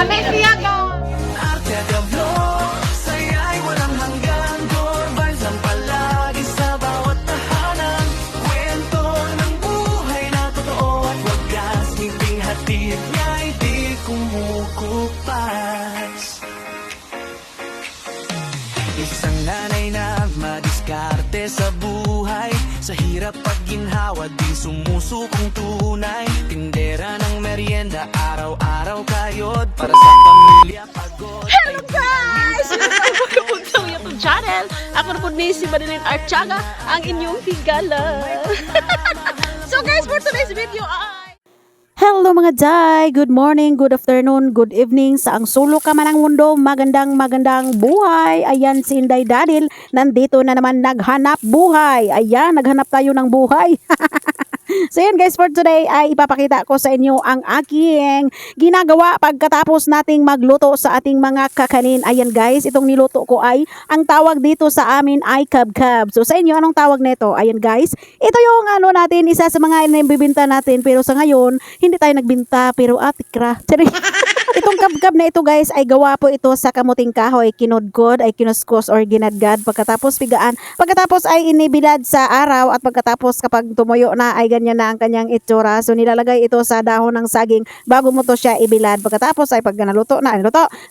Lamig siya ko. Arte de vlog, saya'y walang hanggan. Good vibes lang palagi sa bawat tahanan. Kwento ng buhay na totoo at wagas. Ngiping hatid niya'y di kumukupas. Isang nanay na madiskarte sa buhay. Sa hirap at ginhawa di sumusukong tunay. Tindera ng merienda, araw-araw kayod. Para sa pamilya pagod. Hello guys! Welcome sa YouTube channel. Ako na po ni si Madeline Archaga, ang inyong higala. So guys, for today's video Hello mga Jai! Good morning, good afternoon, good evening sa ang sulok ka man ng mundo. Magandang buhay. Ayan si Inday Dadil. Nandito na naman naghanap buhay. Ayan, naghanap tayo ng buhay. So yun guys, for today ay ipapakita ko sa inyo ang aking ginagawa pagkatapos nating magluto sa ating mga kakanin. Ayan guys, itong niluto ko ay, ang tawag dito sa amin ay kabkab. So sa inyo, anong tawag nito? Ayan guys, ito yung ano natin, isa sa mga inibibinta natin. Pero sa ngayon, hindi tayo nagbinta, pero atikra. Itong kabkab na ito guys ay gawa po ito sa kamuting kahoy, kinudkod, ay kinuskos or ginadgad, pagkatapos pigaan, pagkatapos ay inibilad sa araw, at pagkatapos kapag tumuyo na ay ganyan na ang kanyang itsura. So nilalagay ito sa dahon ng saging bago mo to siya ibilad, pagkatapos ay pag naluto na,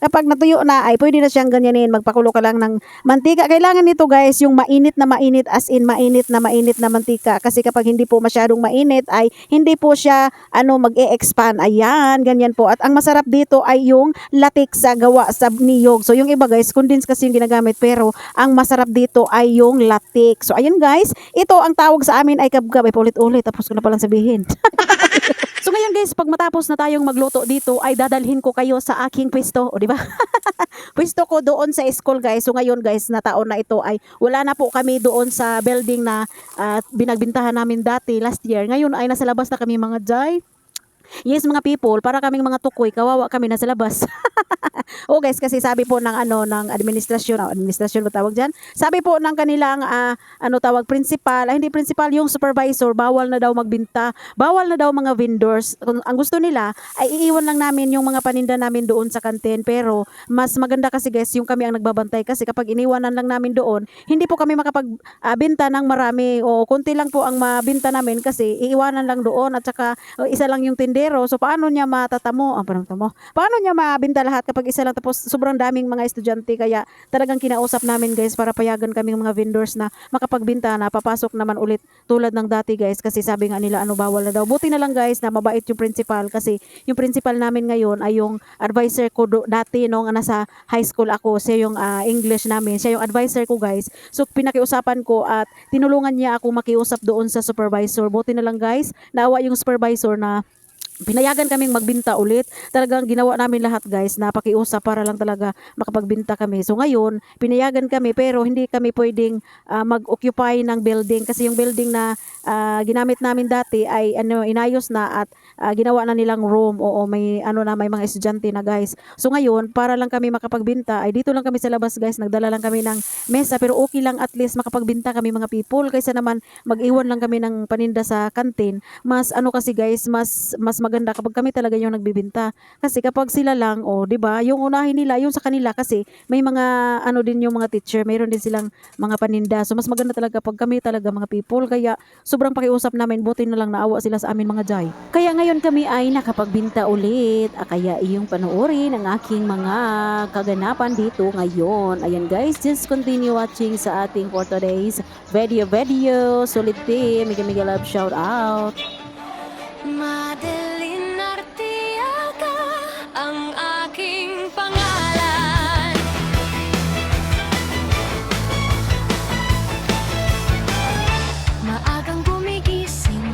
kapag natuyo na ay pwede na siyang ganyanin. Magpakulo ka lang ng mantika. Kailangan nito guys yung mainit na mainit, as in mainit na mantika, kasi kapag hindi po masyadong mainit ay hindi po siya mag-e-expand. Ayan, ganyan po. At ang masarap dito ay yung latik sa gawa sa niyog. So yung iba guys, condense kasi yung ginagamit, pero ang masarap dito ay yung latik. So ayan guys, ito ang tawag sa amin ay kabkab. Ay paulit-ulit, tapos ko na palang sabihin. So ngayon guys, pag matapos na tayong magluto dito, ay dadalhin ko kayo sa aking pwesto, o di ba? Pwesto ko doon sa school guys. So ngayon guys, na taon na ito ay wala na po kami doon sa building na binagbintahan namin dati last year. Ngayon ay nasa labas na kami mga Jai. Yes mga people, para kaming mga tukoy, kawawa kami na sa labas. O guys, kasi sabi po ng ng administrasyon ba tawag diyan? Sabi po ng kanilang principal, hindi principal, yung supervisor, bawal na daw magbinta, bawal na daw mga vendors. Ang gusto nila ay iiwan lang namin yung mga paninda namin doon sa kantin, pero mas maganda kasi guys yung kami ang nagbabantay, kasi kapag iniwanan lang namin doon, hindi po kami makapagbenta ng marami, o konti lang po ang mabinta namin kasi iiwanan lang doon, at saka isa lang yung tindero. So paano niya matatamo? Paano niya mabinta lahat kapag isa lang, tapos sobrang daming mga estudyante? Kaya talagang kinausap namin guys para payagan kaming mga vendors na makapagbinta na papasok naman ulit tulad ng dati guys, kasi sabi nga nila bawal na daw. Buti na lang guys na mabait yung principal, kasi yung principal namin ngayon ay yung advisor ko dati nung nasa high school ako. Siya yung English namin, siya yung advisor ko guys. So pinakiusapan ko at tinulungan niya ako makiusap doon sa supervisor. Buti na lang guys, naawa yung supervisor na pinayagan kaming magbinta ulit. Talagang ginawa namin lahat guys na pakiusap para lang talaga makapagbinta kami. So ngayon, pinayagan kami, pero hindi kami pwedeng mag-occupy ng building, kasi yung building na ginamit namin dati ay inayos na, at ginawa na nilang room. Oo, may may mga estudyante na guys. So ngayon, para lang kami makapagbinta ay dito lang kami sa labas guys. Nagdala lang kami ng mesa, pero okay lang, at least makapagbinta kami mga people, kaysa naman mag-iwan lang kami ng paninda sa kantin. Mas kasi guys, mas maganda kapag kami talaga yung nagbibinta, kasi kapag sila lang, di ba, yung unahin nila yung sa kanila, kasi may mga din yung mga teacher, mayroon din silang mga paninda. So mas maganda talaga pag kami talaga mga people. Kaya sobrang pakiusap namin, buti na lang naawa sila sa amin mga Jai. Kaya ngayon kami ay nakapagbinta ulit. Kaya iyong panoorin ang aking mga kaganapan dito ngayon. Ayan guys, just continue watching sa ating for today's video. Solid team, mega love shout out. Madeline Artiaga ang aking pangalan. Maagang gumigising,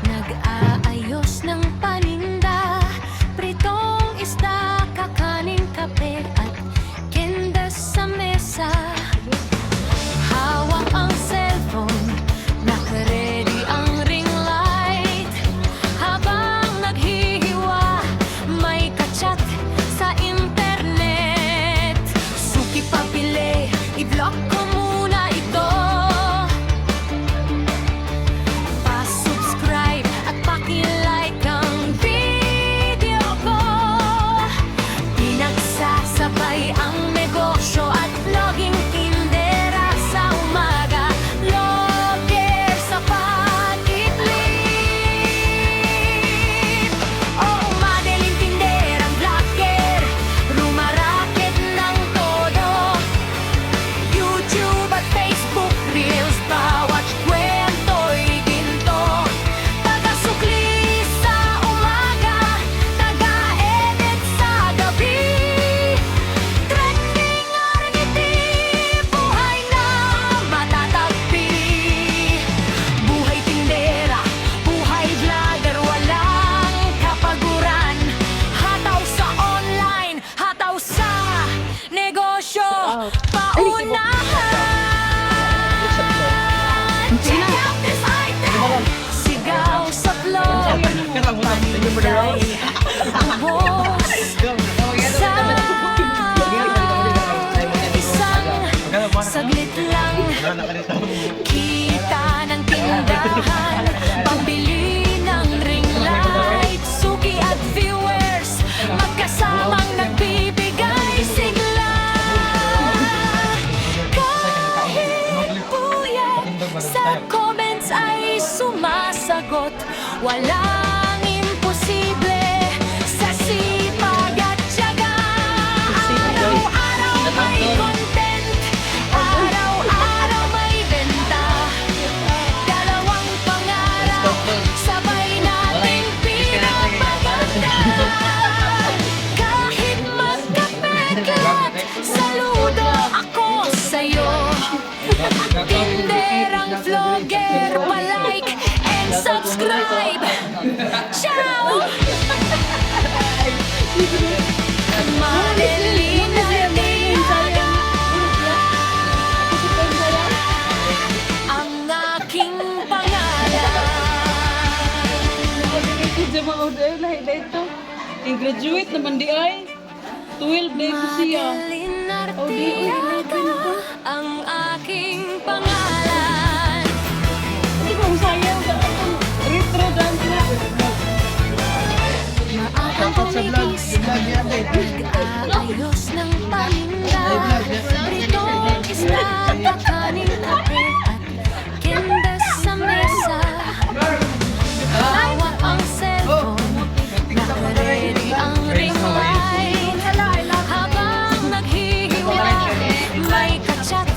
nag-aayos ng paninda, pritong isda, kakaning kape at kindas sa mesa. Hawak ang cellphone, naka-ready ang ring light. Kita ng tindahan, pambili ng ring light, suki at viewers, magkasamang nagbibigay sigla. Kahit puyat, sa comments ay sumasagot, walang imposible sa sipag at tiyaga. Araw-araw may content, araw-araw may benta, dalawang pangarap, sabay nating pinapaganda. Kahit magkapeklat, saludo ako sa'yo. Tinderang vlogger, palike and subscribe. Ciao! Marilyn Artiaga, ang aking pangalan. Sa mga order lahi dito. I-graduate naman di ay. 12 day ko siya. Marilyn Oh, di, Artiaga, ang aking pangalan. Hindi ko sayang sa akong retro dance na. Maagang gumigising, nag-aayos ng paninda, pritong isda, kakaning kape at kindas sa mesa. Hawak ang cellphone, nakaredy ang ring light, habang naghihiwa, may kachat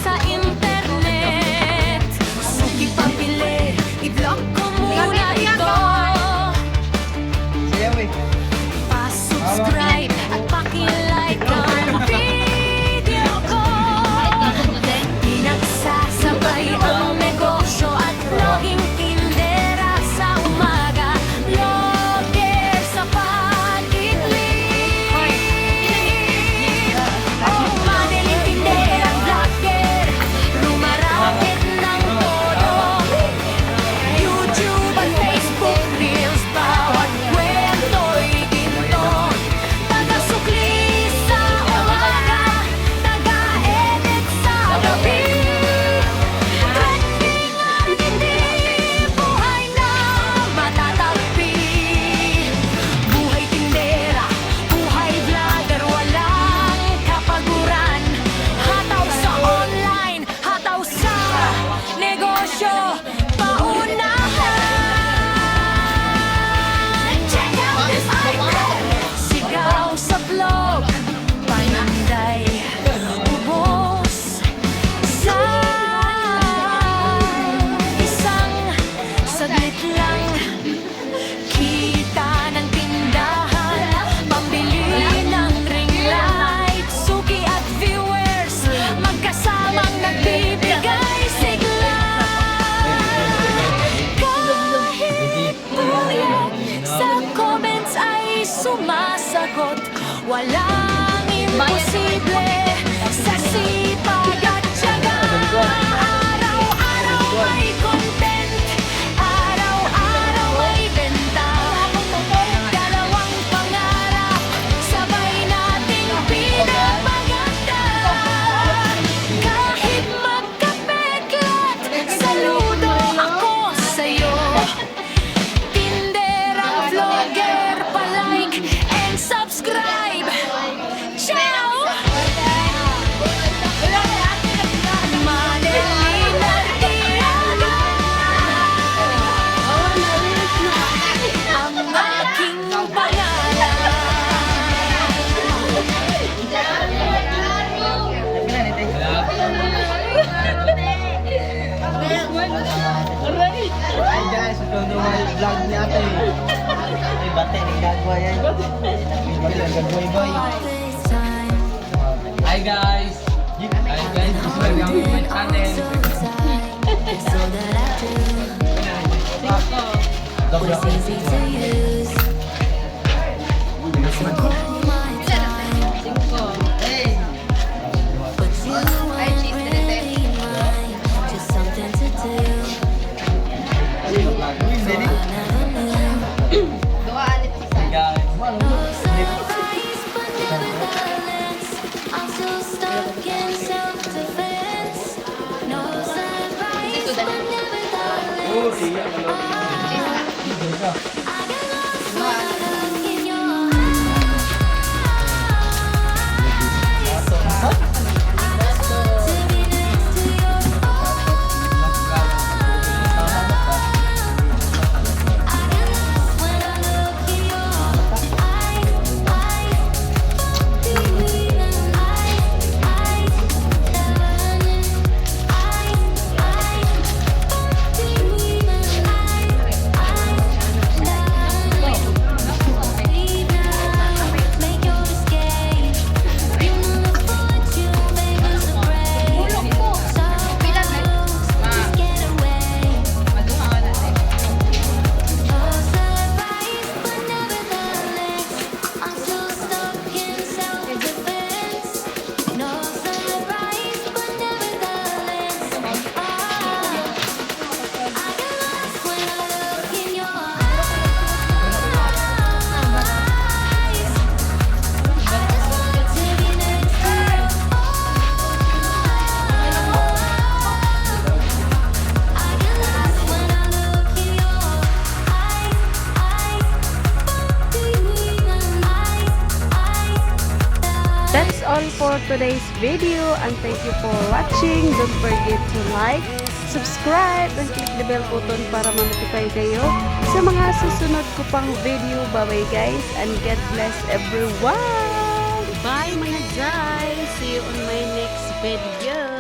sa internet. Suki pabili, i-vlog ko muna ito. Pa-subscribe at paki-like ang video ko. Pinagsasabay ang negosyo at loging tindera sa umaga, vlogger sa pag-idlip. Oh, madaling tindera, vlogger, lumarapit ng todo. YouTube at Facebook Reels, bawat kwento'y ginto. Taga-sukli sa umaga, taga-edit sa gabi. Trending at hindi buhay na matatagpi. Buhay tindera, buhay vlogger, walang kapaguran. Hataw sa online, hataw sa negosyo, paunahan. Check out this item! Sigaw sa vlog, paninday, ubos sa isang saglit lang. Kita ng tindahan, pambili ng ring light, suki at viewers, magkasamang nagbibigay sigla. Kahit puyat, sa comments ay sumasagot, walang imposible sa sipag at tiyaga. Araw-araw may content, araw-araw may benta, dalawang pangarap, sabay nating pinapaganda. Kahit magkapeklat, saludo ako sa'yo. Tinderang vlogger, palike and subscribe. Ciao! Marilyn Artiaga, ang aking pangalan. Aray! Hi guys, ito naman yung vlog niya ate. May bate ng gagwa yan. Bate ng gagwa boy. This time, Hi guys! Hi guys, subscribe ako my channel. so that I do what's easy to use. So call my time, but you weren't really mine, just something to do. No That's all for today's video and thank you for watching. Don't forget to like, subscribe, and click the bell button para ma-notify kayo sa mga susunod ko pang video. Bye-bye guys and God bless everyone! Bye mga Jai! See you on my next video!